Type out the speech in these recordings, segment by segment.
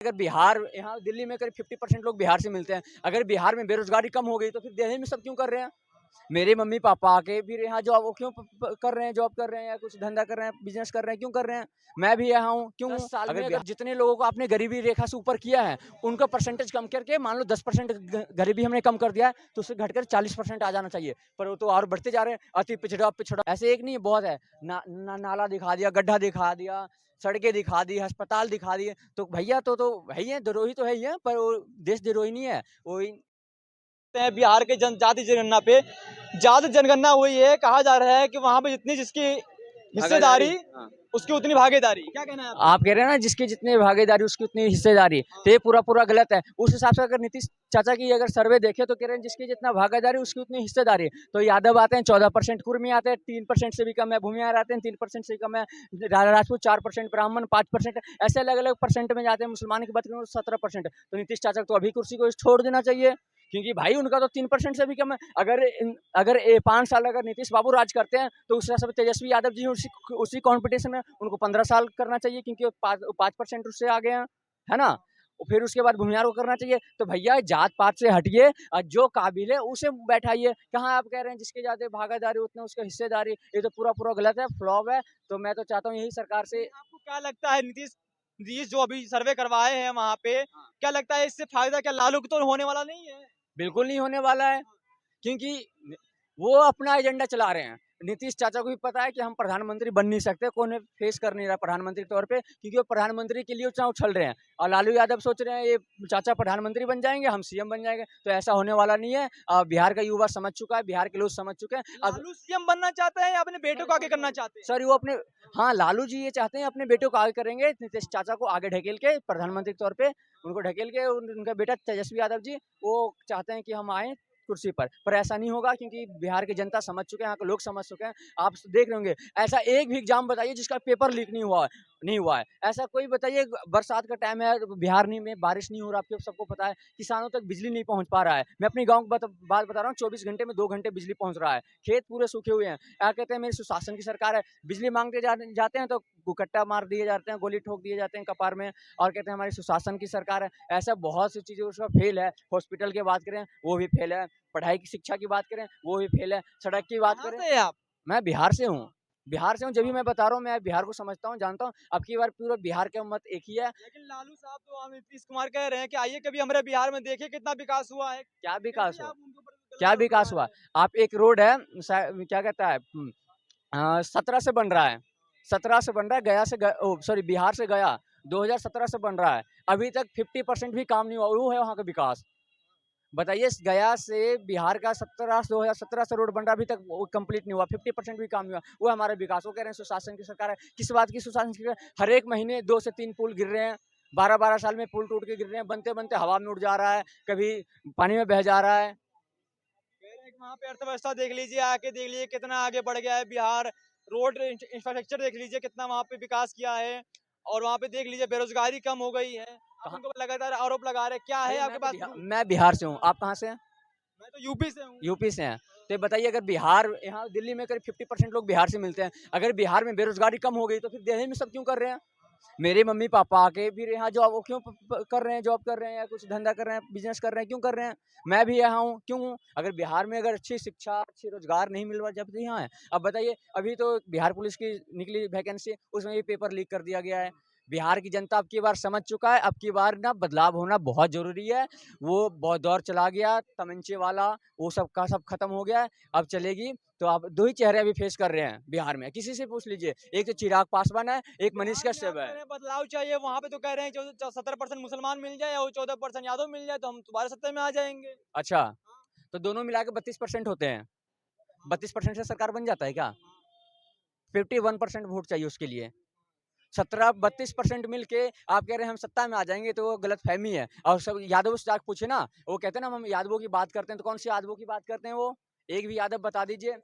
अगर बिहार यहाँ दिल्ली में करीब 50% लोग बिहार से मिलते हैं। अगर बिहार में बेरोजगारी कम हो गई तो फिर दिल्ली में सब क्यों कर रहे हैं? मेरे मम्मी पापा आके फिर यहाँ जॉब वो क्यों कर रहे हैं, जॉब कर रहे हैं या कुछ धंधा कर रहे हैं, बिजनेस कर रहे हैं, क्यों कर रहे हैं? मैं भी यहाँ हूँ, क्यों? 10 साल में अगर जितने लोगों को आपने गरीबी रेखा से ऊपर किया है, उनका परसेंटेज कम करके मान लो 10% गरीबी हमने कम कर दिया है, तो उससे घटकर 40% आ जाना चाहिए। पर वो तो और बढ़ते जा रहे हैं, अति पिछड़ा पिछड़ा। ऐसे एक नहीं है, बहुत है। नाला दिखा दिया, गड्ढा दिखा दिया, सड़कें दिखा दी, अस्पताल दिखा दिए। तो भैया तो है ही है, द्रोही तो है ही है, पर वो देश द्रोही नहीं है। वो हैं बिहार के जाति जनगणना पे जाति जनगणना हुई है। कहा जा रहा है कि वहां पे जितनी जिसकी हिस्सेदारी हाँ। उसकी उतनी भागीदारी। क्या कहना है आपका? आप कह रहे हैं ना जिसकी जितनी भागीदारी उसकी उतनी हिस्सेदारी, तो ये पूरा गलत है। उस हिसाब से अगर नीतीश चाचा की अगर सर्वे देखे तो कह रहे हैं जिसकी जितना भागीदारी उसकी उतनी हिस्सेदारी। तो यादव आते हैं 14%, कुर्मी आते हैं 3% से भी कम है, भूमिहार आते हैं 3% से कम है, राजपूत 4%, ब्राह्मण 5%, ऐसे अलग अलग परसेंट में जाते हैं। मुसलमान की बात करें 17%। तो नीतीश चाचा को अभी कुर्सी को छोड़ देना चाहिए, क्योंकि भाई उनका तो 3% से भी कम है। अगर 5 साल अगर नीतीश बाबू राज करते हैं तो उस हिसाब से तेजस्वी यादव जी उसी कॉम्पिटिशन में उनको 15 साल करना चाहिए, क्योंकि 5% उससे आगे हैं, है ना? और फिर उसके बाद भूमिहार को करना चाहिए। तो भैया जात पात से हटिए और जो काबिल है उसे बैठाइए। कहाँ आप कह रहे हैं जिसके ज्यादा भागीदारी उतने उसका हिस्सेदारी? ये तो पूरा गलत है, फ्लॉप है। तो मैं तो चाहता हूँ यही सरकार से। आपको क्या लगता है नीतीश नीतीश जो अभी सर्वे करवाए हैं वहां पे, क्या लगता है इससे फायदा क्या लालू को तो होने वाला नहीं है? बिल्कुल नहीं होने वाला है, क्योंकि वो अपना एजेंडा चला रहे हैं। नीतीश चाचा को भी पता है कि हम प्रधानमंत्री बन नहीं सकते, कौन फेस कर नहीं रहा प्रधानमंत्री के तौर पे, क्योंकि वो प्रधानमंत्री के लिए चुनाव उछल रहे हैं। और लालू यादव सोच रहे हैं ये चाचा प्रधानमंत्री बन जाएंगे, हम सीएम बन जाएंगे। तो ऐसा होने वाला नहीं है। बिहार का युवा समझ चुका है, बिहार के लोग समझ चुके हैं। अब लालू सीएम बनना चाहते हैं या अपने बेटों को आगे करना चाहते हैं? सर वो अपने, हाँ लालू जी ये चाहते हैं अपने बेटों को आगे करेंगे, नीतीश चाचा को आगे ढकेल के प्रधानमंत्री के तौर पे उनको ढकेल के उनका बेटा तेजस्वी यादव जी वो चाहते हैं कि हम आए कुर्सी पर ऐसा नहीं होगा, क्योंकि बिहार की जनता समझ चुके हैं, यहाँ के लोग समझ चुके हैं। आप देख रहे होंगे, ऐसा एक भी एग्जाम बताइए जिसका पेपर लीक नहीं हुआ है। ऐसा कोई बताइए, बरसात का टाइम है, बिहार नहीं में बारिश नहीं हो रहा, आपको सबको पता है, किसानों तक बिजली नहीं पहुंच पा रहा है। मैं अपनी गाँव की बात बता रहा हूँ, 24 घंटे में 2 घंटे बिजली पहुंच रहा है, खेत पूरे सूखे हुए हैं। क्या कहते हैं, मेरी सुशासन की सरकार है, बिजली मांगते जाते हैं तो गुकट्टा मार दिए जाते हैं, गोली ठोक दिए जाते हैं कपार में, और कहते हैं हमारी सुशासन की सरकार है। ऐसा बहुत सी चीज़ें उसका फेल है। हॉस्पिटल की बात करें वो भी फेल है, पढ़ाई की शिक्षा की बात करें वो भी फेल है, सड़क की बात कहाँ करें। से हैं आप? मैं बिहार से हूँ, बिहार से हूँ, जब भी मैं बता रहा हूँ, मैं बिहार को समझता हूँ, जानता हूँ। अब की बार पूरा बिहार का मत एक ही है। लेकिन लालू साहब तो हम नीतीश कुमार कह रहे हैं कि आइए कभी हमारे बिहार में देखिए कितना विकास हुआ है। क्या फिर विकास भी हुआ? आप उनके ऊपर गलत क्या आरोप विकास लगा हुआ? रहे हैं। आप एक रोड है, क्या कहता है, 17 से बन रहा है, 17 से बन रहा है, गया से सॉरी बिहार से गया 2017 से बन रहा है। अभी तक 50% भी काम नहीं हुआ, वो है वहाँ का विकास। बताइए, गया से बिहार का 2017 से रोड बन रहा है, अभी तक वो कंप्लीट नहीं हुआ, 50% भी काम नहीं हुआ। वो हमारा विकास। वो कह रहे हैं सुशासन की सरकार है। किस बात की सुशासन की? हर एक महीने 2 से 3 पुल गिर रहे हैं, 12-12 साल में पुल टूट के गिर रहे हैं, बनते बनते हवा में उड़ जा रहा है, कभी पानी में बह जा रहा है। कह रहे हैं कि वहाँ पे अर्थव्यवस्था देख लीजिए, आके देख लीजिए कितना आगे बढ़ गया है बिहार। रोड इंफ्रास्ट्रक्चर देख लीजिए कितना वहाँ पे विकास किया है। और वहाँ पे देख लीजिए बेरोजगारी कम हो गई है। आप कहाँ? उनको लगातार आरोप लगा रहे हैं, क्या है भैया आपके पास प्रूफ? मैं बिहार से हूँ, आप कहाँ से हैं? मैं तो यूपी से हूँ। यूपी से हैं। तो ये बताइए, अगर बिहार यहाँ दिल्ली में करीब 50% लोग बिहार से मिलते हैं। अगर बिहार में बेरोजगारी कम हो गई तो फिर दिल्ली में सब क्यों कर रहे हैं? मेरे मम्मी पापा आके फिर यहाँ जॉब वो क्यों कर रहे हैं, जॉब कर रहे हैं या कुछ धंधा कर रहे हैं, बिजनेस कर रहे हैं, क्यों कर रहे हैं? मैं भी यहाँ हूँ, क्यों हूँ? अगर बिहार में अगर अच्छी शिक्षा, अच्छी रोजगार नहीं मिल रहा, जब से यहाँ है। अब बताइए, अभी तो बिहार पुलिस की निकली वैकेंसी, उसमें भी पेपर लीक कर दिया गया है। बिहार की जनता अब की बार समझ चुका है, अब की बार ना बदलाव होना बहुत जरूरी है। वो बहुत दौर चला गया तमंचे वाला, वो सब का सब खत्म हो गया है। अब चलेगी तो आप 2 ही चेहरे अभी फेस कर रहे हैं बिहार में, किसी से पूछ लीजिए। एक तो चिराग पासवान है, एक मनीष बिहार में कश्यप आप है। कह रहे हैं बदलाव चाहिए, वहाँ पे तो कह रहे हैं 17% मुसलमान मिल जाए और 14% यादव मिल जाए तो हम दोबारा सत्ता में आ जाएंगे। अच्छा, तो दोनों मिला के 32% होते हैं। 32% से सरकार बन जाता है क्या? 51% वोट चाहिए उसके लिए। 17-32% मिल के आप कह रहे हैं हम सत्ता में आ जाएंगे, तो वो गलतफहमी है। और सब यादवों से जाके पूछे ना, वो कहते हैं ना हम यादवों की बात करते हैं, तो कौन से यादवों की बात करते हैं वो? एक भी यादव बता दीजिए।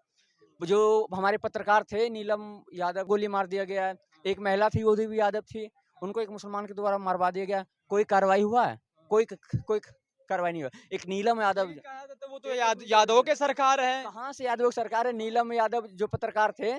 जो हमारे पत्रकार थे नीलम यादव, गोली मार दिया गया है। एक महिला थी, वो भी यादव थी, उनको एक मुसलमान के द्वारा मरवा दिया गया। कोई कार्रवाई हुआ है? कोई कार्रवाई नहीं हुआ। एक नीलम यादव, लेकिन कहा जाता है वो तो यादवों के सरकार है। कहाँ से यादव की सरकार है? नीलम यादव जो पत्रकार थे,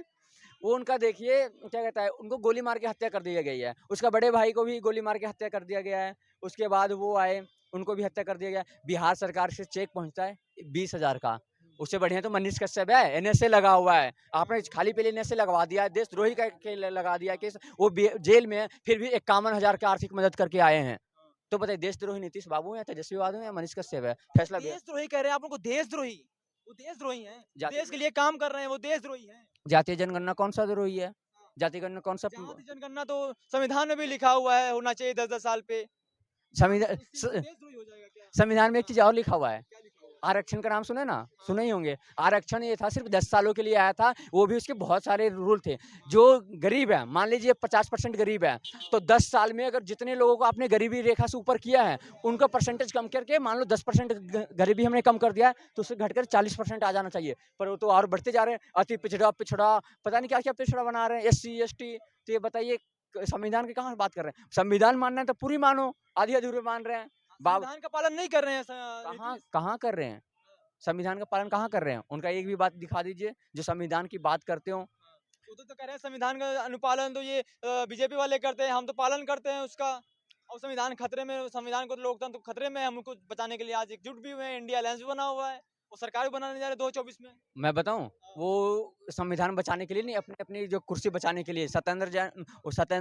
वो उनका देखिए क्या कहता है, उनको गोली मार के हत्या कर दिया गई है। उसका बड़े भाई को भी गोली मार के हत्या कर दिया गया है। उसके बाद वो आए, उनको भी हत्या कर दिया गया। बिहार सरकार से चेक पहुंचता है 20,000 का, उससे बढ़िया तो मनीष कश्यप है, एनएसए लगा हुआ है। आपने खाली पीली एनएसए लगवा दिया है, देशद्रोही का लगा दिया केस, वो जेल में है, फिर भी 51,000 की आर्थिक मदद करके आए हैं। तो बताइए देशद्रोही नीतीश बाबू है, तेजस्वी यादव है या मनीष कश्यप है? फैसला देशद्रोही कह रहे हैं आप उनको, देशद्रोही? वो देशद्रोही हैं, जाति देश के लिए काम कर रहे हैं, वो देशद्रोही हैं। जातीय जनगणना कौन सा द्रोही है? जातीय जनगणना कौन सा जाति जनगणना तो संविधान में भी लिखा हुआ है, होना चाहिए 10-10 साल पे। संविधान इससे कोई देशद्रोही हो जाएगा क्या? संविधान में एक चीज और लिखा हुआ है, क्या लिखा हुआ है? आरक्षण का नाम सुने ना, सुने ही होंगे। आरक्षण ये था सिर्फ 10 सालों के लिए आया था, वो भी उसके बहुत सारे रूल थे। जो गरीब है, मान लीजिए 50% गरीब है, तो 10 साल में अगर जितने लोगों को आपने गरीबी रेखा से ऊपर किया है, उनका परसेंटेज कम करके मान लो 10% गरीबी हमने कम कर दिया है, तो उससे घटकर 40% आ जाना चाहिए। पर वो तो और बढ़ते जा रहे हैं, अति पिछड़ा पिछड़ा, पता नहीं क्या क्या पिछड़ा बना रहे हैं, SC ST। तो ये बताइए संविधान की कहाँ बात कर रहे हैं? संविधान मानना है तो पूरी मानो, आधी अधूरे मान रहे हैं। संविधान का पालन नहीं कर रहे हैं कहाँ नीतीश। कहाँ कर रहे हैं? संविधान का पालन कहाँ कर रहे हैं? उनका एक भी बात दिखा दीजिए जो संविधान की बात करते हो। वो तो कह रहे हैं संविधान का अनुपालन तो ये बीजेपी वाले करते हैं, हम तो पालन करते हैं उसका। और संविधान खतरे में, संविधान को तो लोकतंत्र खतरे में है, हम उनको बचाने के लिए आज एकजुट भी हुए हैं, इंडिया अलायंस भी बना हुआ है, वो सरकार भी बनाने जा रहे हैं 2024 में। मैं बताऊं, वो संविधान बचाने के लिए नहीं, अपनी अपनी जो कुर्सी बचाने के लिए। सत्येंद्र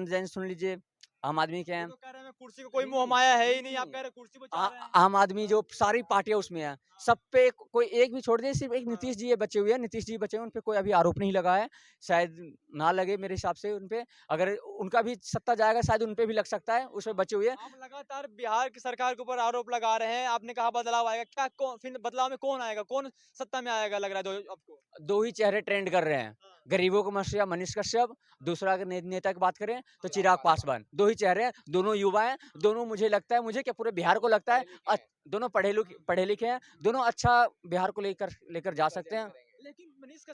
जैन सुन लीजिए, आम आदमी के वो हैं। तो कह रहे हैं कुर्सी को कोई नहीं, मोह माया है ही नहीं, आप नहीं। कह रहे हैं कुर्सी बचा रहे हैं। आम आदमी जो सारी पार्टियां उसमें है, सब पे कोई एक भी छोड़ दे, सिर्फ एक नीतीश जी ये बचे हुए हैं, नीतीश जी बचे हुए हैं, उन पे कोई अभी आरोप नहीं लगा है, शायद ना लगे मेरे हिसाब से उन पे। अगर उनका भी सत्ता जाएगा शायद उन पे भी लग सकता है, उसमें बचे हुए हैं। आप लगातार बिहार की सरकार के ऊपर आरोप लगा रहे हैं, आपने कहा बदलाव आएगा, क्या कौन फिर बदलाव में कौन आएगा, कौन सत्ता में आएगा लग रहा है आपको? दो ही चेहरे ट्रेंड कर रहे हैं, गरीबों को मसीहा मनीष कश्यप, दूसरा अगर नेता की बात करें तो चिराग पासवान। दो ही चेहरे हैं, दोनों युवा हैं, दोनों मुझे लगता है, मुझे क्या पूरे बिहार को लगता है दोनों पढ़े लिखे हैं, दोनों अच्छा बिहार को लेकर लेकर जा सकते हैं। लेकिन मनीष